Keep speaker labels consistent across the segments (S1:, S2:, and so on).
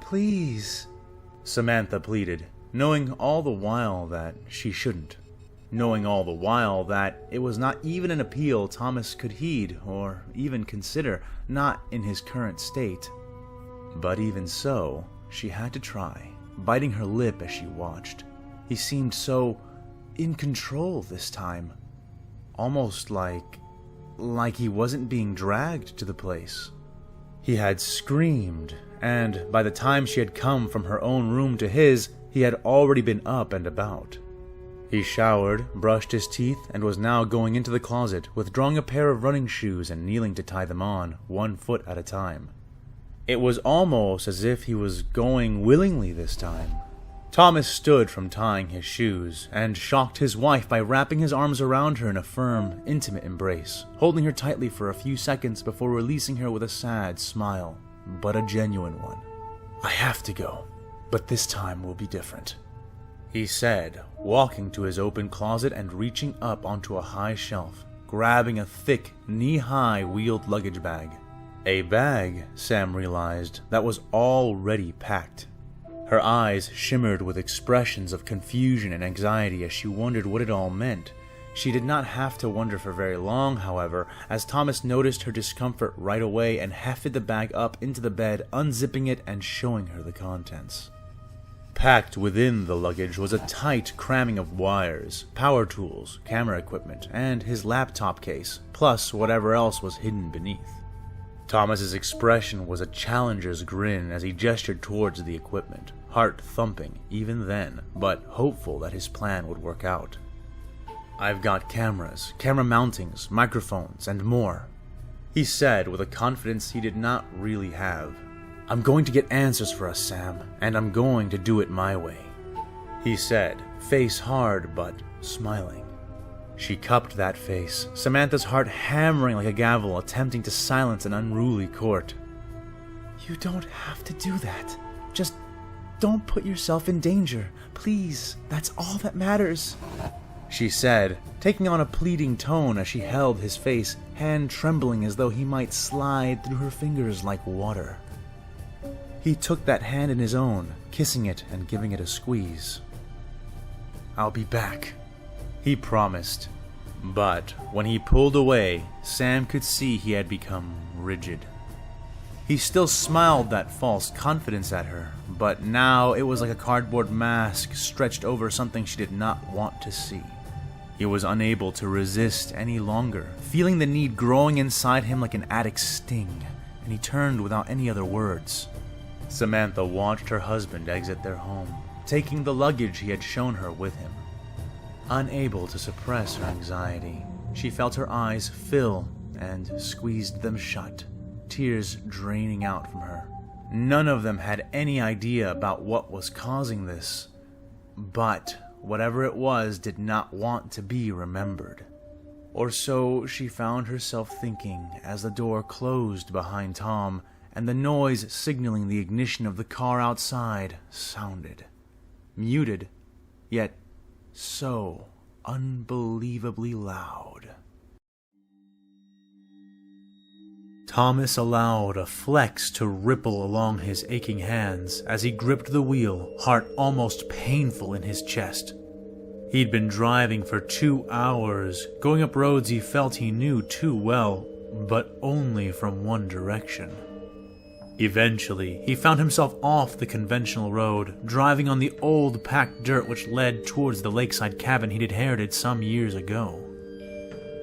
S1: please," Samantha pleaded, knowing all the while that she shouldn't. Knowing all the while that it was not even an appeal Thomas could heed or even consider, not in his current state. But even so, she had to try, biting her lip as she watched. He seemed so in control this time. Almost like he wasn't being dragged to the place. He had screamed, and by the time she had come from her own room to his, he had already been up and about. He showered, brushed his teeth, and was now going into the closet, withdrawing a pair of running shoes and kneeling to tie them on, 1 foot at a time. It was almost as if he was going willingly this time. Thomas stood from tying his shoes, and shocked his wife by wrapping his arms around her in a firm, intimate embrace, holding her tightly for a few seconds before releasing her with a sad smile, but a genuine one. "I have to go, but this time will be different," he said, walking to his open closet and reaching up onto a high shelf, grabbing a thick, knee-high wheeled luggage bag. A bag, Sam realized, that was already packed. Her eyes shimmered with expressions of confusion and anxiety as she wondered what it all meant. She did not have to wonder for very long, however, as Thomas noticed her discomfort right away and hefted the bag up into the bed, unzipping it and showing her the contents. Packed within the luggage was a tight cramming of wires, power tools, camera equipment, and his laptop case, plus whatever else was hidden beneath. Thomas's expression was a challenger's grin as he gestured towards the equipment, heart thumping even then, but hopeful that his plan would work out. "I've got cameras, camera mountings, microphones, and more," he said with a confidence he did not really have. "I'm going to get answers for us, Sam, and I'm going to do it my way," he said, face hard but smiling. She cupped that face, Samantha's heart hammering like a gavel, attempting to silence an unruly court. "You don't have to do that. Just don't put yourself in danger. Please, that's all that matters," she said, taking on a pleading tone as she held his face, hand trembling as though he might slide through her fingers like water. He took that hand in his own, kissing it and giving it a squeeze. "I'll be back," he promised. But when he pulled away, Sam could see he had become rigid. He still smiled that false confidence at her, but now it was like a cardboard mask stretched over something she did not want to see. He was unable to resist any longer, feeling the need growing inside him like an addict's sting, and he turned without any other words. Samantha watched her husband exit their home, taking the luggage he had shown her with him. Unable to suppress her anxiety, she felt her eyes fill and squeezed them shut, tears draining out from her. None of them had any idea about what was causing this, but whatever it was did not want to be remembered. Or so she found herself thinking as the door closed behind Tom and the noise signaling the ignition of the car outside sounded. Muted, yet so unbelievably loud. Thomas allowed a flex to ripple along his aching hands as he gripped the wheel, heart almost painful in his chest. He'd been driving for 2 hours, going up roads he felt he knew too well, but only from one direction. Eventually, he found himself off the conventional road, driving on the old packed dirt which led towards the lakeside cabin he'd inherited some years ago.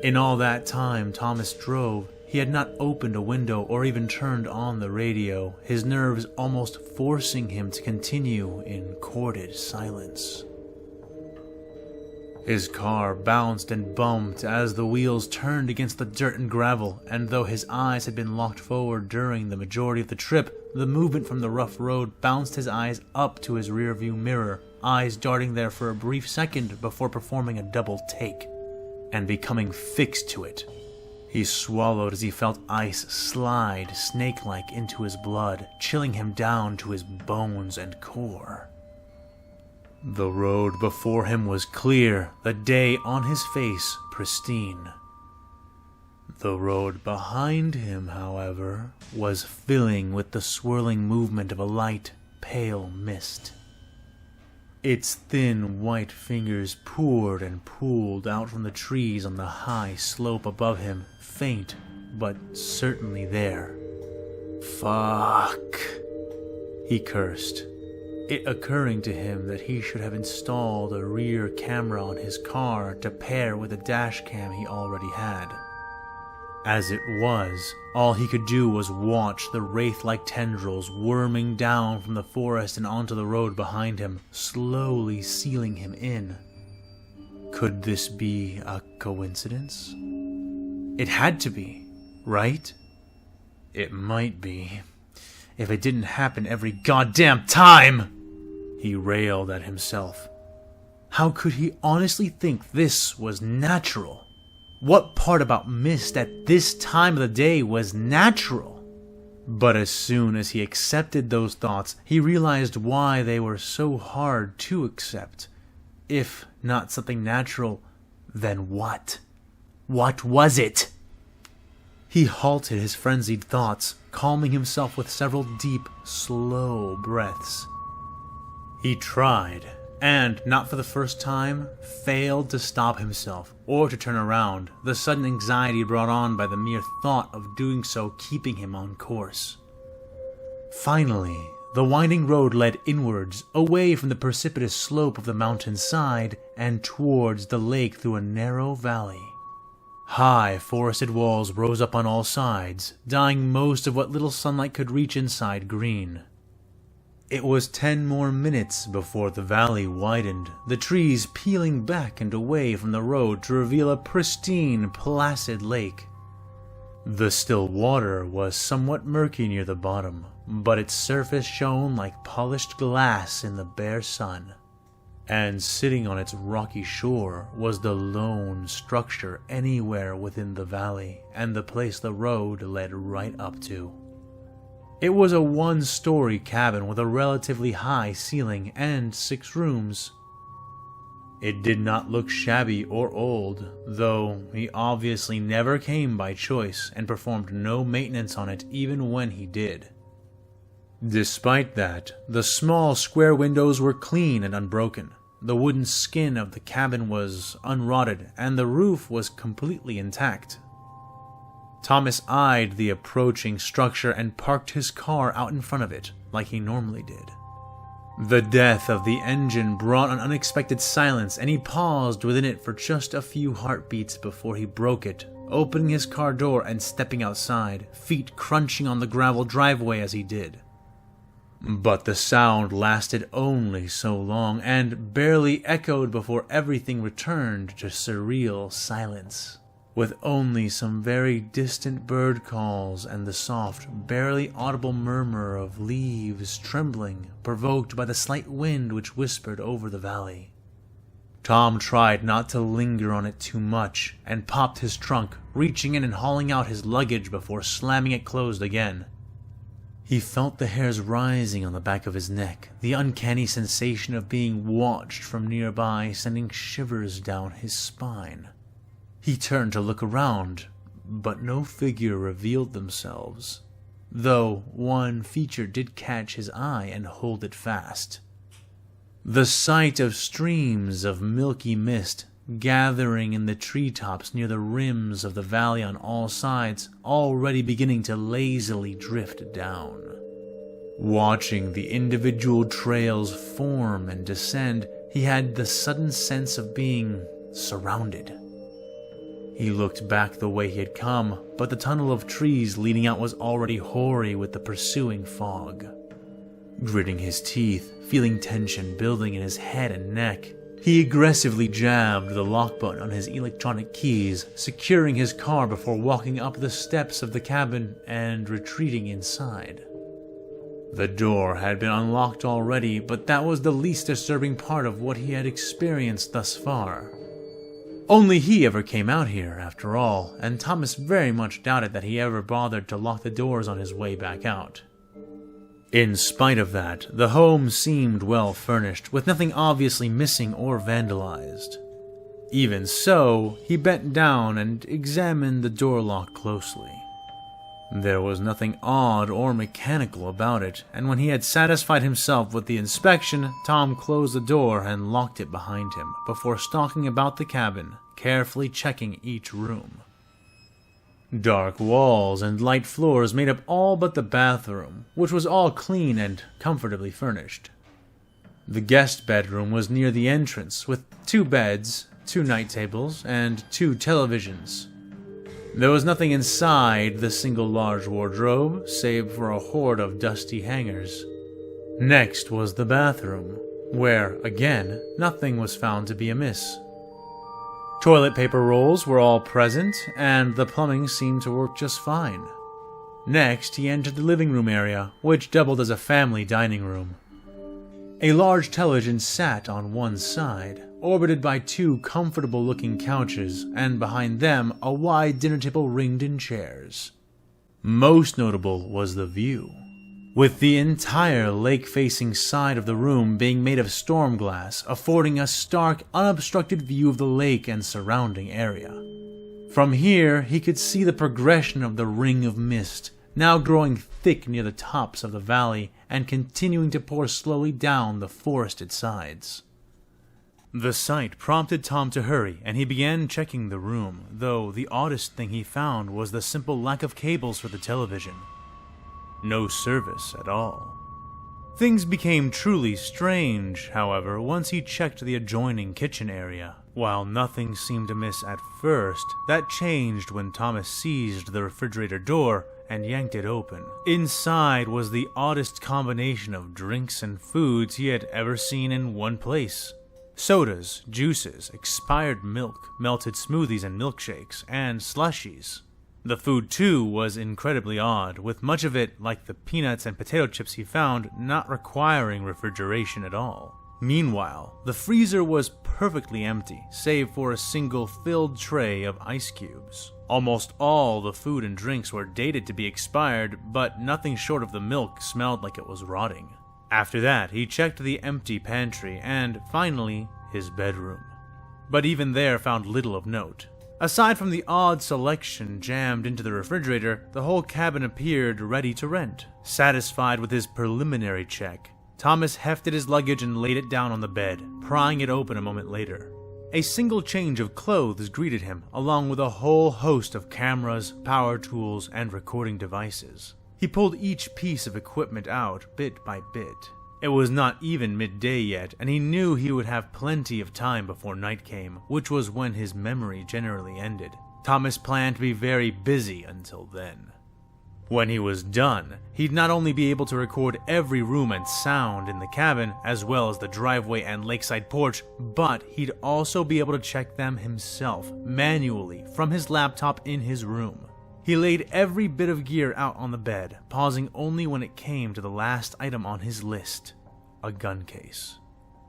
S1: In all that time Thomas drove, he had not opened a window or even turned on the radio, his nerves almost forcing him to continue in corded silence. His car bounced and bumped as the wheels turned against the dirt and gravel, and though his eyes had been locked forward during the majority of the trip, the movement from the rough road bounced his eyes up to his rearview mirror, eyes darting there for a brief second before performing a double take, and becoming fixed to it. He swallowed as he felt ice slide snake-like into his blood, chilling him down to his bones and core. The road before him was clear, the day on his face pristine. The road behind him, however, was filling with the swirling movement of a light, pale mist. Its thin white fingers poured and pulled out from the trees on the high slope above him, faint, but certainly there. "Fuck," he cursed, it occurring to him that he should have installed a rear camera on his car to pair with the dash cam he already had. As it was, all he could do was watch the wraith-like tendrils worming down from the forest and onto the road behind him, slowly sealing him in. Could this be a coincidence? It had to be, right? It might be. If it didn't happen every goddamn time! He railed at himself. How could he honestly think this was natural? What part about mist at this time of the day was natural? But as soon as he accepted those thoughts, he realized why they were so hard to accept. If not something natural, then what? What was it? He halted his frenzied thoughts, calming himself with several deep, slow breaths. He tried, and, not for the first time, failed to stop himself or to turn around, the sudden anxiety brought on by the mere thought of doing so keeping him on course. Finally, the winding road led inwards, away from the precipitous slope of the mountainside and towards the lake through a narrow valley. High forested walls rose up on all sides, dyeing most of what little sunlight could reach inside green. It was 10 more minutes before the valley widened, the trees peeling back and away from the road to reveal a pristine, placid lake. The still water was somewhat murky near the bottom, but its surface shone like polished glass in the bare sun. And sitting on its rocky shore was the lone structure anywhere within the valley, and the place the road led right up to. It was a 1-story cabin with a relatively high ceiling and 6 rooms. It did not look shabby or old, though he obviously never came by choice and performed no maintenance on it even when he did. Despite that, the small square windows were clean and unbroken. The wooden skin of the cabin was unrotted, and the roof was completely intact. Thomas eyed the approaching structure and parked his car out in front of it, like he normally did. The death of the engine brought an unexpected silence, and he paused within it for just a few heartbeats before he broke it, opening his car door and stepping outside, feet crunching on the gravel driveway as he did. But the sound lasted only so long, and barely echoed before everything returned to surreal silence, with only some very distant bird calls and the soft, barely audible murmur of leaves trembling, provoked by the slight wind which whispered over the valley. Tom tried not to linger on it too much, and popped his trunk, reaching in and hauling out his luggage before slamming it closed again. He felt the hairs rising on the back of his neck, the uncanny sensation of being watched from nearby sending shivers down his spine. He turned to look around, but no figure revealed themselves, though one feature did catch his eye and hold it fast. The sight of streams of milky mist gathering in the treetops near the rims of the valley on all sides, already beginning to lazily drift down. Watching the individual trails form and descend, he had the sudden sense of being surrounded. He looked back the way he had come, but the tunnel of trees leading out was already hoary with the pursuing fog. Gritting his teeth, feeling tension building in his head and neck, he aggressively jabbed the lock button on his electronic keys, securing his car before walking up the steps of the cabin and retreating inside. The door had been unlocked already, but that was the least disturbing part of what he had experienced thus far. Only he ever came out here, after all, and Thomas very much doubted that he ever bothered to lock the doors on his way back out. In spite of that, the home seemed well furnished, with nothing obviously missing or vandalized. Even so, he bent down and examined the door lock closely. There was nothing odd or mechanical about it, and when he had satisfied himself with the inspection, Tom closed the door and locked it behind him before stalking about the cabin, carefully checking each room. Dark walls and light floors made up all but the bathroom, which was all clean and comfortably furnished. The guest bedroom was near the entrance, with 2 beds, 2 night tables, and 2 televisions. There was nothing inside the single large wardrobe, save for a horde of dusty hangers. Next was the bathroom, where, again, nothing was found to be amiss. Toilet paper rolls were all present, and the plumbing seemed to work just fine. Next, he entered the living room area, which doubled as a family dining room. A large television sat on one side, orbited by 2 comfortable-looking couches, and behind them a wide dinner table ringed in chairs. Most notable was the view, with the entire lake-facing side of the room being made of storm glass, affording a stark, unobstructed view of the lake and surrounding area. From here, he could see the progression of the ring of mist, now growing thick near the tops of the valley and continuing to pour slowly down the forested sides. The sight prompted Tom to hurry, and he began checking the room, though the oddest thing he found was the simple lack of cables for the television. No service at all. Things became truly strange, however, once he checked the adjoining kitchen area. While nothing seemed amiss at first, that changed when Thomas seized the refrigerator door and yanked it open. Inside was the oddest combination of drinks and foods he had ever seen in one place. Sodas, juices, expired milk, melted smoothies and milkshakes, and slushies. The food, too, was incredibly odd, with much of it, like the peanuts and potato chips he found, not requiring refrigeration at all. Meanwhile, the freezer was perfectly empty, save for a single filled tray of ice cubes. Almost all the food and drinks were dated to be expired, but nothing short of the milk smelled like it was rotting. After that, he checked the empty pantry and, finally, his bedroom. But even there found little of note. Aside from the odd selection jammed into the refrigerator, the whole cabin appeared ready to rent. Satisfied with his preliminary check, Thomas hefted his luggage and laid it down on the bed, prying it open a moment later. A single change of clothes greeted him, along with a whole host of cameras, power tools, and recording devices. He pulled each piece of equipment out, bit by bit. It was not even midday yet, and he knew he would have plenty of time before night came, which was when his memory generally ended. Thomas planned to be very busy until then. When he was done, he'd not only be able to record every room and sound in the cabin, as well as the driveway and lakeside porch, but he'd also be able to check them himself, manually, from his laptop in his room. He laid every bit of gear out on the bed, pausing only when it came to the last item on his list, a gun case.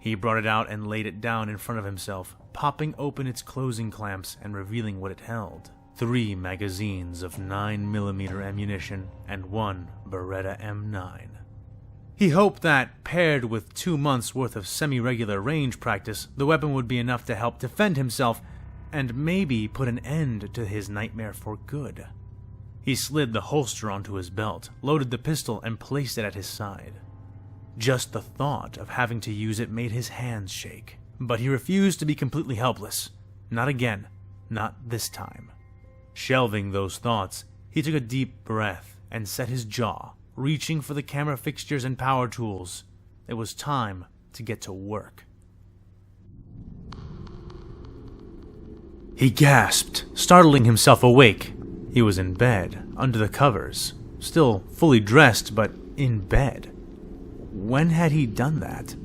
S1: He brought it out and laid it down in front of himself, popping open its closing clamps and revealing what it held. 3 magazines of 9mm ammunition and 1 Beretta M9. He hoped that, paired with 2 months' worth of semi-regular range practice, the weapon would be enough to help defend himself and maybe put an end to his nightmare for good. He slid the holster onto his belt, loaded the pistol, and placed it at his side. Just the thought of having to use it made his hands shake, but he refused to be completely helpless. Not again. Not this time. Shelving those thoughts, he took a deep breath and set his jaw, reaching for the camera fixtures and power tools. It was time to get to work. He gasped, startling himself awake. He was in bed, under the covers, still fully dressed, but in bed. When had he done that?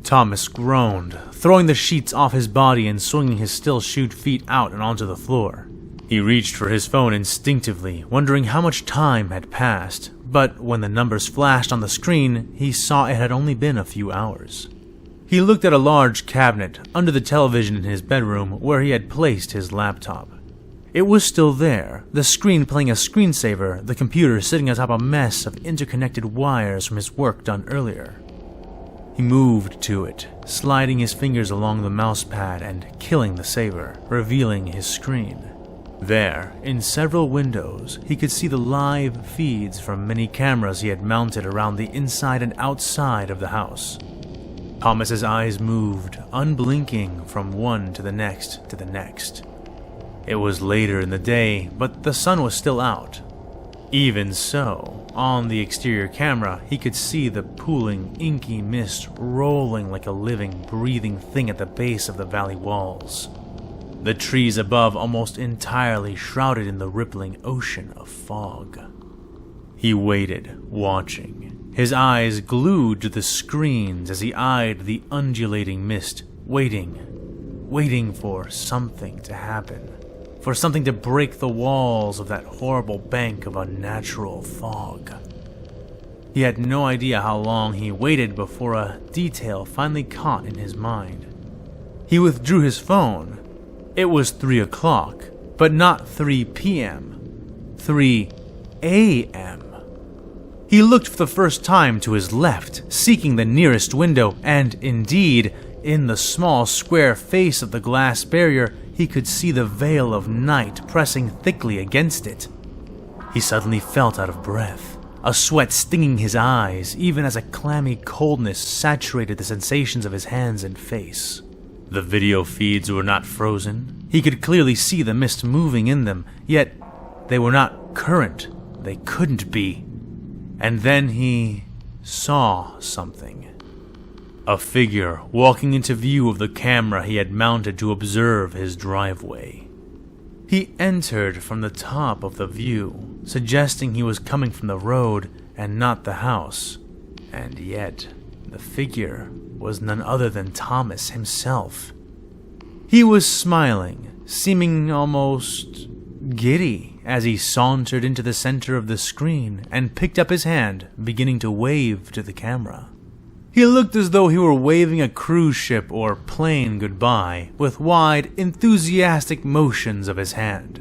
S1: Thomas groaned, throwing the sheets off his body and swinging his still-shoed feet out and onto the floor. He reached for his phone instinctively, wondering how much time had passed, but when the numbers flashed on the screen, he saw it had only been a few hours. He looked at a large cabinet under the television in his bedroom where he had placed his laptop. It was still there, the screen playing a screensaver, the computer sitting atop a mess of interconnected wires from his work done earlier. He moved to it, sliding his fingers along the mouse pad and killing the saver, revealing his screen. There, in several windows, he could see the live feeds from many cameras he had mounted around the inside and outside of the house. Thomas's eyes moved, unblinking, from one to the next to the next. It was later in the day, but the sun was still out. Even so, on the exterior camera, he could see the pooling, inky mist rolling like a living, breathing thing at the base of the valley walls. The trees above almost entirely shrouded in the rippling ocean of fog. He waited, watching, his eyes glued to the screens as he eyed the undulating mist, waiting for something to happen. For something to break the walls of that horrible bank of unnatural fog. He had no idea how long he waited before a detail finally caught in his mind. He withdrew his phone. It was 3 o'clock, but not 3 p.m. 3 a.m. He looked for the first time to his left, seeking the nearest window, and indeed, in the small square face of the glass barrier, he could see the veil of night pressing thickly against it. He suddenly felt out of breath, a sweat stinging his eyes, even as a clammy coldness saturated the sensations of his hands and face. The video feeds were not frozen. He could clearly see the mist moving in them, yet they were not current. They couldn't be. And then he saw something. A figure walking into view of the camera he had mounted to observe his driveway. He entered from the top of the view, suggesting he was coming from the road and not the house. And yet, the figure was none other than Thomas himself. He was smiling, seeming almost giddy as he sauntered into the center of the screen and picked up his hand, beginning to wave to the camera. He looked as though he were waving a cruise ship or plane goodbye, with wide, enthusiastic motions of his hand.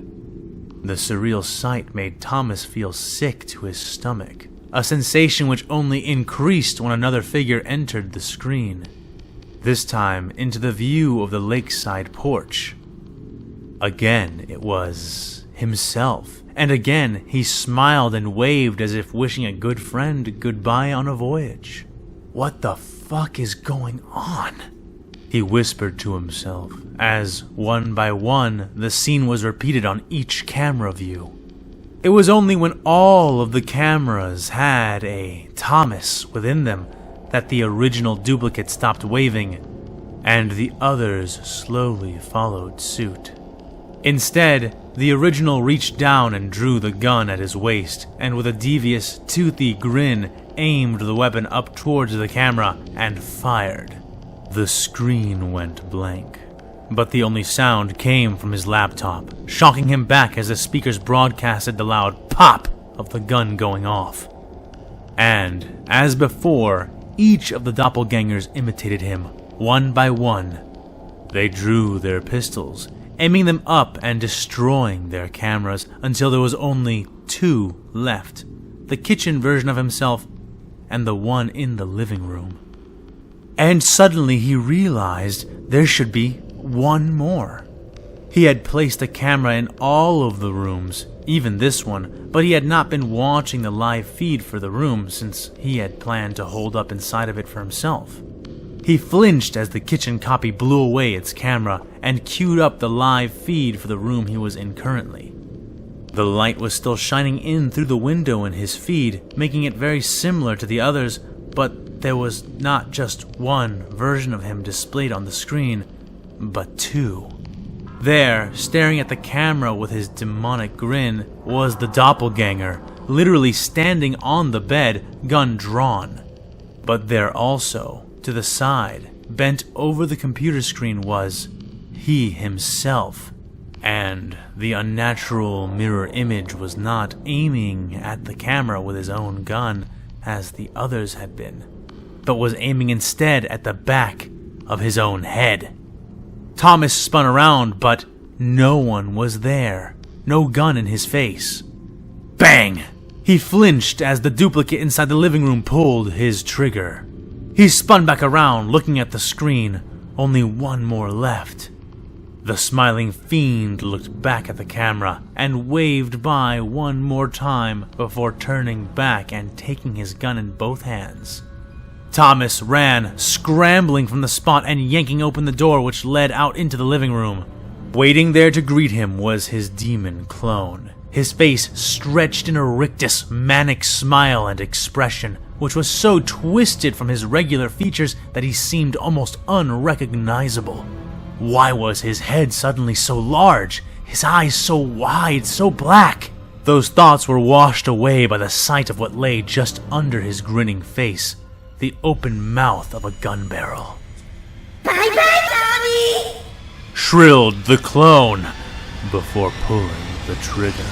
S1: The surreal sight made Thomas feel sick to his stomach, a sensation which only increased when another figure entered the screen, this time into the view of the lakeside porch. Again it was himself, and again he smiled and waved as if wishing a good friend goodbye on a voyage. What the fuck is going on? He whispered to himself, as, one by one, the scene was repeated on each camera view. It was only when all of the cameras had a Thomas within them that the original duplicate stopped waving, and the others slowly followed suit. Instead, the original reached down and drew the gun at his waist, and with a devious, toothy grin, aimed the weapon up towards the camera and fired. The screen went blank, but the only sound came from his laptop, shocking him back as the speakers broadcasted the loud pop of the gun going off. And, as before, each of the doppelgangers imitated him, one by one. They drew their pistols, aiming them up and destroying their cameras until there was only 2 left, the kitchen version of himself and the one in the living room. And suddenly he realized there should be one more. He had placed a camera in all of the rooms, even this one, but he had not been watching the live feed for the room since he had planned to hold up inside of it for himself. He flinched as the kitchen copy blew away its camera and queued up the live feed for the room he was in currently. The light was still shining in through the window in his feed, making it very similar to the others, but there was not just one version of him displayed on the screen, but 2. There, staring at the camera with his demonic grin, was the doppelganger, literally standing on the bed, gun drawn. But there also, to the side, bent over the computer screen, was he himself. And the unnatural mirror image was not aiming at the camera with his own gun, as the others had been, but was aiming instead at the back of his own head. Thomas spun around, but no one was there. No gun in his face. Bang! He flinched as the duplicate inside the living room pulled his trigger. He spun back around, looking at the screen. Only one more left. The smiling fiend looked back at the camera and waved by one more time before turning back and taking his gun in both hands. Thomas ran, scrambling from the spot and yanking open the door which led out into the living room. Waiting there to greet him was his demon clone, his face stretched in a rictus, manic smile and expression, which was so twisted from his regular features that he seemed almost unrecognizable. Why was his head suddenly so large, his eyes so wide, so black? Those thoughts were washed away by the sight of what lay just under his grinning face, the open mouth of a gun barrel.
S2: Bye-bye, Tommy!
S1: Shrilled the clone before pulling the trigger.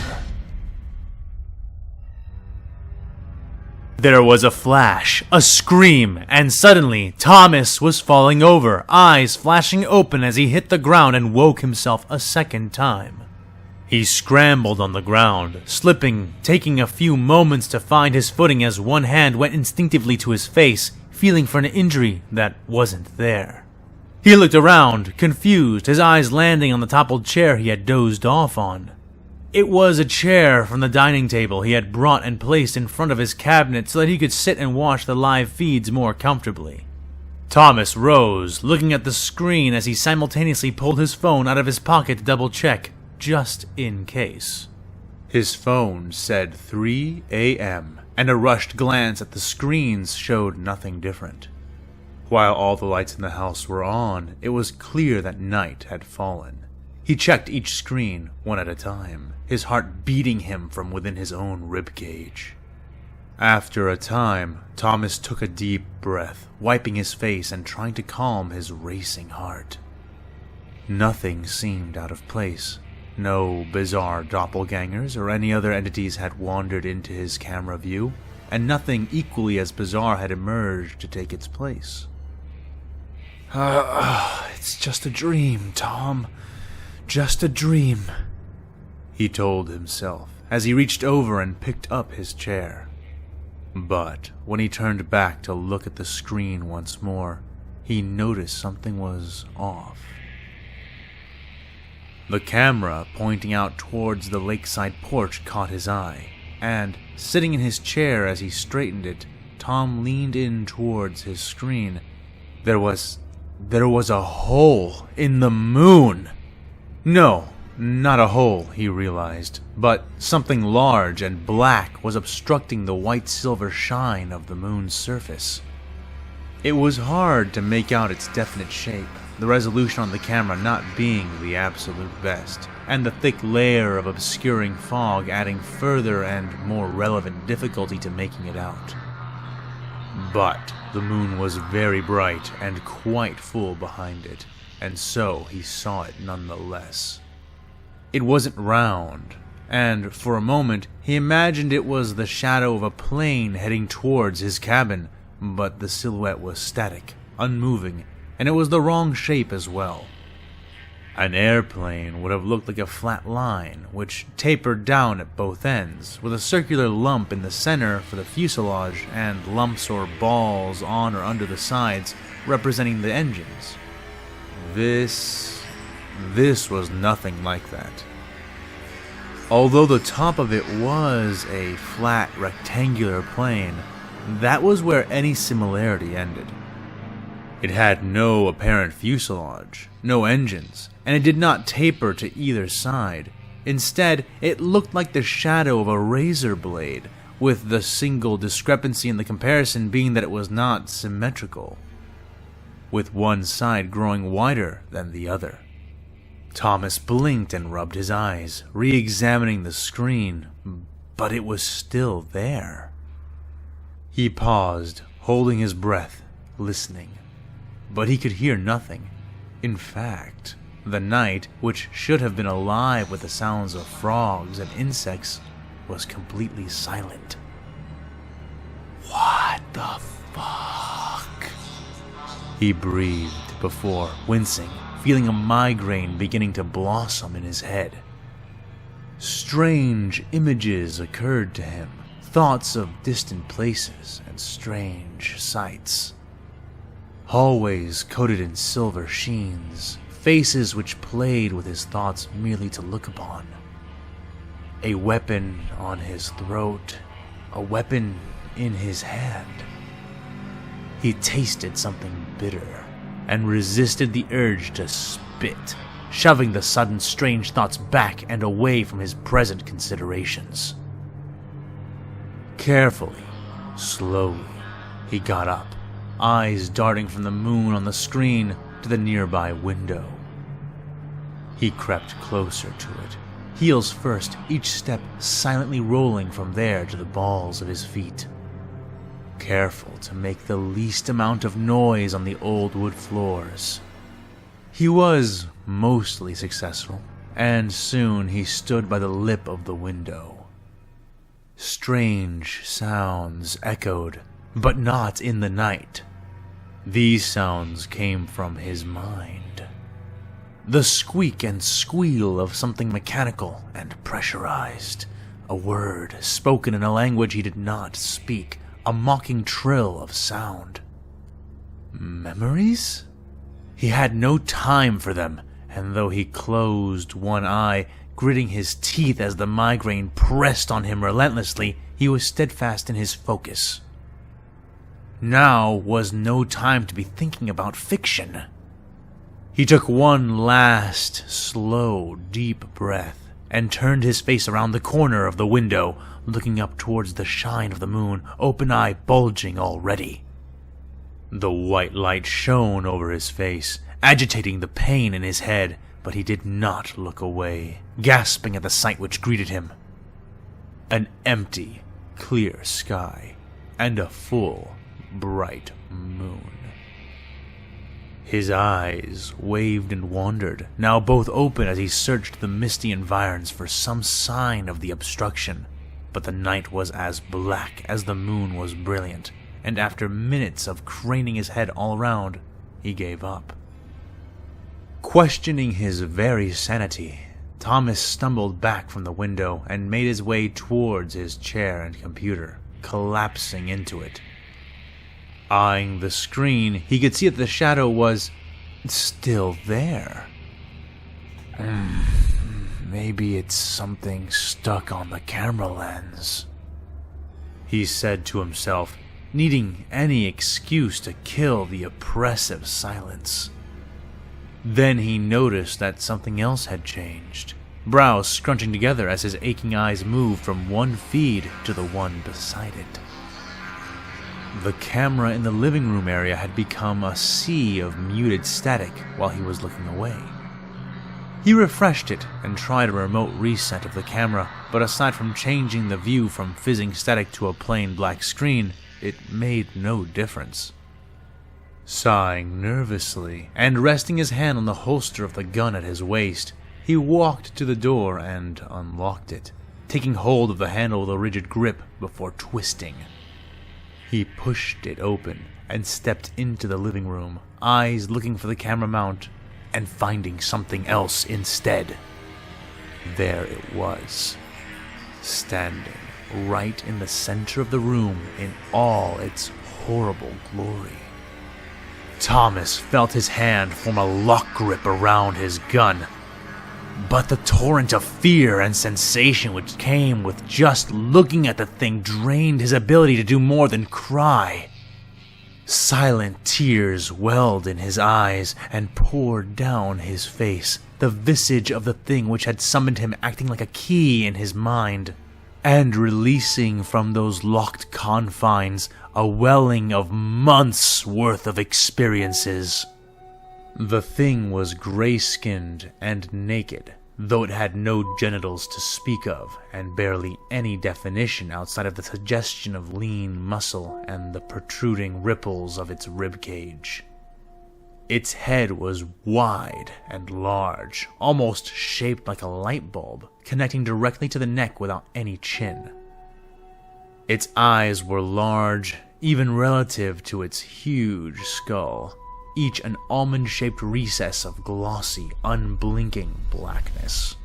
S1: There was a flash, a scream, and suddenly Thomas was falling over, eyes flashing open as he hit the ground and woke himself a second time. He scrambled on the ground, slipping, taking a few moments to find his footing as one hand went instinctively to his face, feeling for an injury that wasn't there. He looked around, confused, his eyes landing on the toppled chair he had dozed off on. It was a chair from the dining table he had brought and placed in front of his cabinet so that he could sit and watch the live feeds more comfortably. Thomas rose, looking at the screen as he simultaneously pulled his phone out of his pocket to double-check, just in case. His phone said 3 a.m., and a rushed glance at the screens showed nothing different. While all the lights in the house were on, it was clear that night had fallen. He checked each screen, one at a time, his heart beating him from within his own ribcage. After a time, Thomas took a deep breath, wiping his face and trying to calm his racing heart. Nothing seemed out of place. No bizarre doppelgangers or any other entities had wandered into his camera view, and nothing equally as bizarre had emerged to take its place. It's just a dream, Tom. Just a dream, he told himself as he reached over and picked up his chair. But when he turned back to look at the screen once more, he noticed something was off. The camera pointing out towards the lakeside porch caught his eye, and, sitting in his chair as he straightened it, Tom leaned in towards his screen. There was a hole in the moon! No, not a hole, he realized, but something large and black was obstructing the white-silver shine of the moon's surface. It was hard to make out its definite shape, the resolution on the camera not being the absolute best, and the thick layer of obscuring fog adding further and more relevant difficulty to making it out. But the moon was very bright and quite full behind it, and so he saw it nonetheless. It wasn't round, and for a moment he imagined it was the shadow of a plane heading towards his cabin, but the silhouette was static, unmoving, and it was the wrong shape as well. An airplane would have looked like a flat line, which tapered down at both ends, with a circular lump in the center for the fuselage and lumps or balls on or under the sides representing the engines. This was nothing like that. Although the top of it was a flat, rectangular plane, that was where any similarity ended. It had no apparent fuselage, no engines, and it did not taper to either side. Instead, it looked like the shadow of a razor blade, with the single discrepancy in the comparison being that it was not symmetrical, with one side growing wider than the other. Thomas blinked and rubbed his eyes, re-examining the screen, but it was still there. He paused, holding his breath, listening. But he could hear nothing. In fact, the night, which should have been alive with the sounds of frogs and insects, was completely silent. What the fuck? He breathed before wincing, feeling a migraine beginning to blossom in his head. Strange images occurred to him, thoughts of distant places and strange sights. Hallways coated in silver sheens, faces which played with his thoughts merely to look upon. A weapon on his throat, a weapon in his hand. He tasted something bitter and resisted the urge to spit, shoving the sudden strange thoughts back and away from his present considerations. Carefully, slowly, he got up, eyes darting from the moon on the screen to the nearby window. He crept closer to it, heels first, each step silently rolling from there to the balls of his feet. Careful to make the least amount of noise on the old wood floors. He was mostly successful, and soon he stood by the lip of the window. Strange sounds echoed, but not in the night. These sounds came from his mind. The squeak and squeal of something mechanical and pressurized. A word spoken in a language he did not speak. A mocking trill of sound. Memories? He had no time for them, and though he closed one eye, gritting his teeth as the migraine pressed on him relentlessly, he was steadfast in his focus. Now was no time to be thinking about fiction. He took one last, slow, deep breath and turned his face around the corner of the window, looking up towards the shine of the moon, open eye bulging already. The white light shone over his face, agitating the pain in his head, but he did not look away, gasping at the sight which greeted him. An empty, clear sky, and a full, bright moon. His eyes waved and wandered, now both open as he searched the misty environs for some sign of the obstruction, but the night was as black as the moon was brilliant, and after minutes of craning his head all around, he gave up. Questioning his very sanity, Thomas stumbled back from the window and made his way towards his chair and computer, collapsing into it. Eyeing the screen, he could see that the shadow was still there. Maybe it's something stuck on the camera lens, he said to himself, needing any excuse to kill the oppressive silence. Then he noticed that something else had changed, brows scrunching together as his aching eyes moved from one feed to the one beside it. The camera in the living room area had become a sea of muted static while he was looking away. He refreshed it and tried a remote reset of the camera, but aside from changing the view from fizzing static to a plain black screen, it made no difference. Sighing nervously and resting his hand on the holster of the gun at his waist, he walked to the door and unlocked it, taking hold of the handle with a rigid grip before twisting. He pushed it open and stepped into the living room, eyes looking for the camera mount and finding something else instead. There it was, standing right in the center of the room in all its horrible glory. Thomas felt his hand form a lock grip around his gun, but the torrent of fear and sensation which came with just looking at the thing drained his ability to do more than cry. Silent tears welled in his eyes and poured down his face, the visage of the thing which had summoned him acting like a key in his mind, and releasing from those locked confines a welling of months' worth of experiences. The thing was gray-skinned and naked, though it had no genitals to speak of, and barely any definition outside of the suggestion of lean muscle and the protruding ripples of its ribcage. Its head was wide and large, almost shaped like a light bulb, connecting directly to the neck without any chin. Its eyes were large, even relative to its huge skull, each an almond-shaped recess of glossy, unblinking blackness.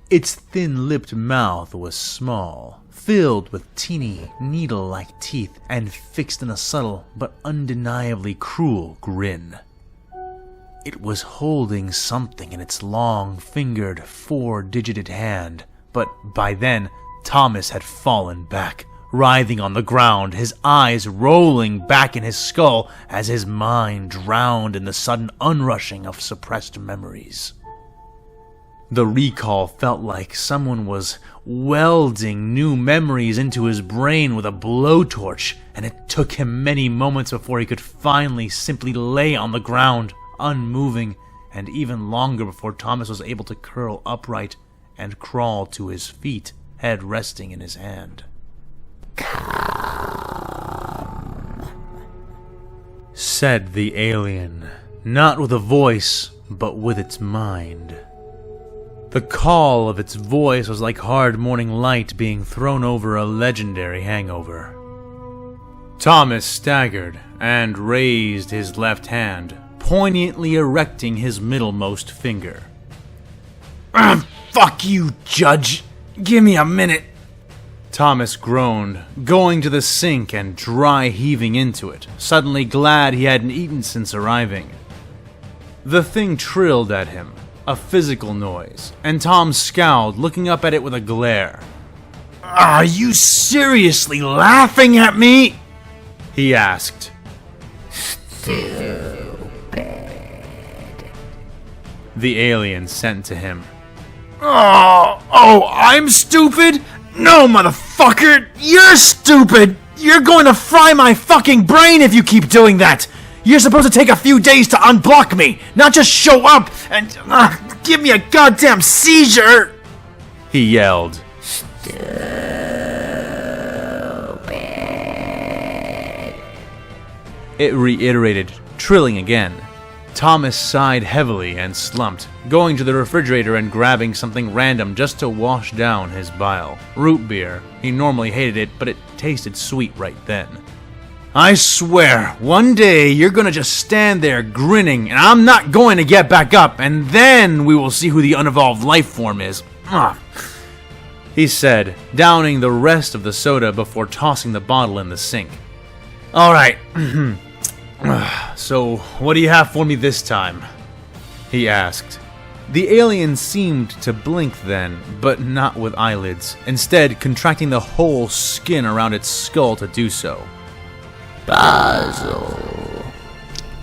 S1: Its thin-lipped mouth was small, filled with teeny, needle-like teeth, and fixed in a subtle but undeniably cruel grin. It was holding something in its long-fingered, four-digited hand, but by then, Thomas had fallen back, writhing on the ground, his eyes rolling back in his skull as his mind drowned in the sudden unrushing of suppressed memories. The recall felt like someone was welding new memories into his brain with a blowtorch, and it took him many moments before he could finally simply lay on the ground, unmoving, and even longer before Thomas was able to curl upright and crawl to his feet, head resting in his hand. Said the alien, not with a voice, but with its mind. The call of its voice was like hard morning light being thrown over a legendary hangover. Thomas staggered and raised his left hand, poignantly erecting his middlemost finger. Fuck you, Judge! Give me a minute! Thomas groaned, going to the sink and dry heaving into it, suddenly glad he hadn't eaten since arriving. The thing trilled at him, a physical noise, and Tom scowled, looking up at it with a glare. Are you seriously laughing at me? He asked.
S2: Stupid.
S1: The alien sent to him. Oh, I'm stupid? No, motherfucker! You're stupid! You're going to fry my fucking brain if you keep doing that! You're supposed to take a few days to unblock me, not just show up and give me a goddamn seizure! He yelled.
S2: Stupid.
S1: It reiterated, trilling again. Thomas sighed heavily and slumped, going to the refrigerator and grabbing something random just to wash down his bile. Root beer. He normally hated it, but it tasted sweet right then. I swear, one day you're gonna just stand there grinning, and I'm not going to get back up, and then we will see who the unevolved life form is. He said, downing the rest of the soda before tossing the bottle in the sink. Alright. So, what do you have for me this time? He asked. The alien seemed to blink then, but not with eyelids, instead contracting the whole skin around its skull to do so.
S2: Puzzle.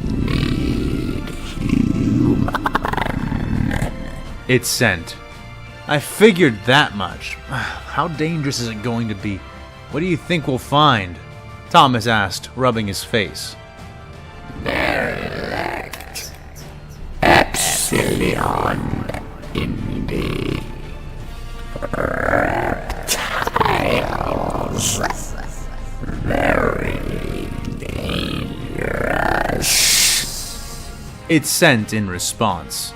S2: Need human.
S1: It sent. I figured that much. How dangerous is it going to be? What do you think we'll find? Thomas asked, rubbing his face.
S2: Derelict. Epsilon in the reptiles. Very dangerous.
S1: It sent in response.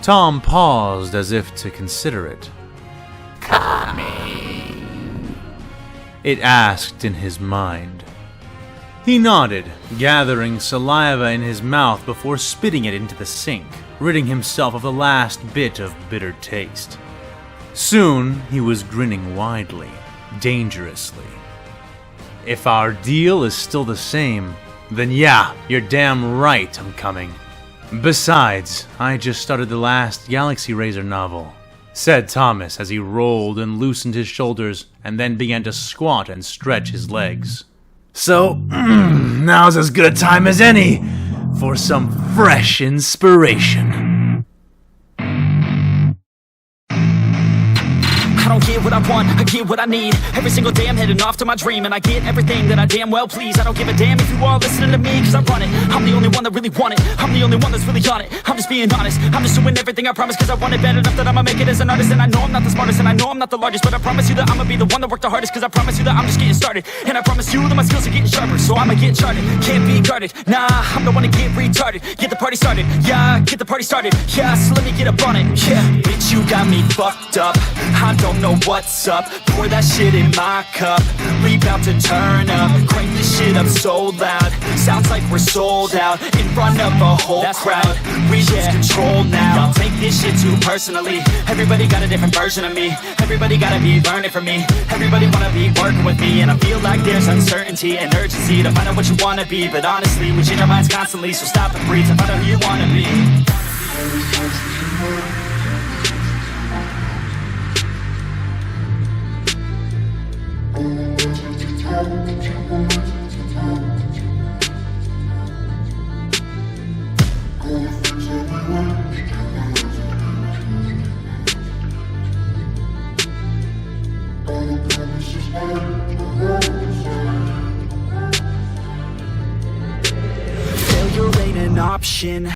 S1: Tom paused as if to consider it.
S2: Coming.
S1: It asked in his mind. He nodded, gathering saliva in his mouth before spitting it into the sink, ridding himself of the last bit of bitter taste. Soon, he was grinning widely, dangerously. If our deal is still the same, then yeah, you're damn right I'm coming. Besides, I just started the last Galaxy Razor novel, said Thomas as he rolled and loosened his shoulders and then began to squat and stretch his legs. So, now's as good a time as any for some fresh inspiration.
S3: I don't get what I want, I get what I need. Every single day I'm heading off to my dream, and I get everything that I damn well please. I don't give a damn if you all listening to me, cause I run it. I'm the only one that really want it, I'm the only one that's really on it. I'm just being honest, I'm just doing everything I promise, cause I want it bad enough that I'ma make it as an artist. And I know I'm not the smartest, and I know I'm not the largest, but I promise you that I'ma be the one that worked the hardest, cause I promise you that I'm just getting started. And I promise you that my skills are getting sharper, so I'ma get charted, can't be guarded. Nah, I'm the one to get retarded, get the party started. Yeah, get the party started, yeah, so let me get up on it. Yeah, bitch, you got me fucked up, I don't know what's what's up? Pour that shit in my cup. We bout to turn up, crank this shit up so loud. Sounds like we're sold out, in front of a whole crowd. We lose control now. Y'all take this shit too personally. Everybody got a different version of me. Everybody gotta be learning from me. Everybody wanna be working with me. And I feel like there's uncertainty and urgency to find out what you wanna be. But honestly, we change our minds constantly, so stop and breathe and find out who you wanna be. Failure ain't an option.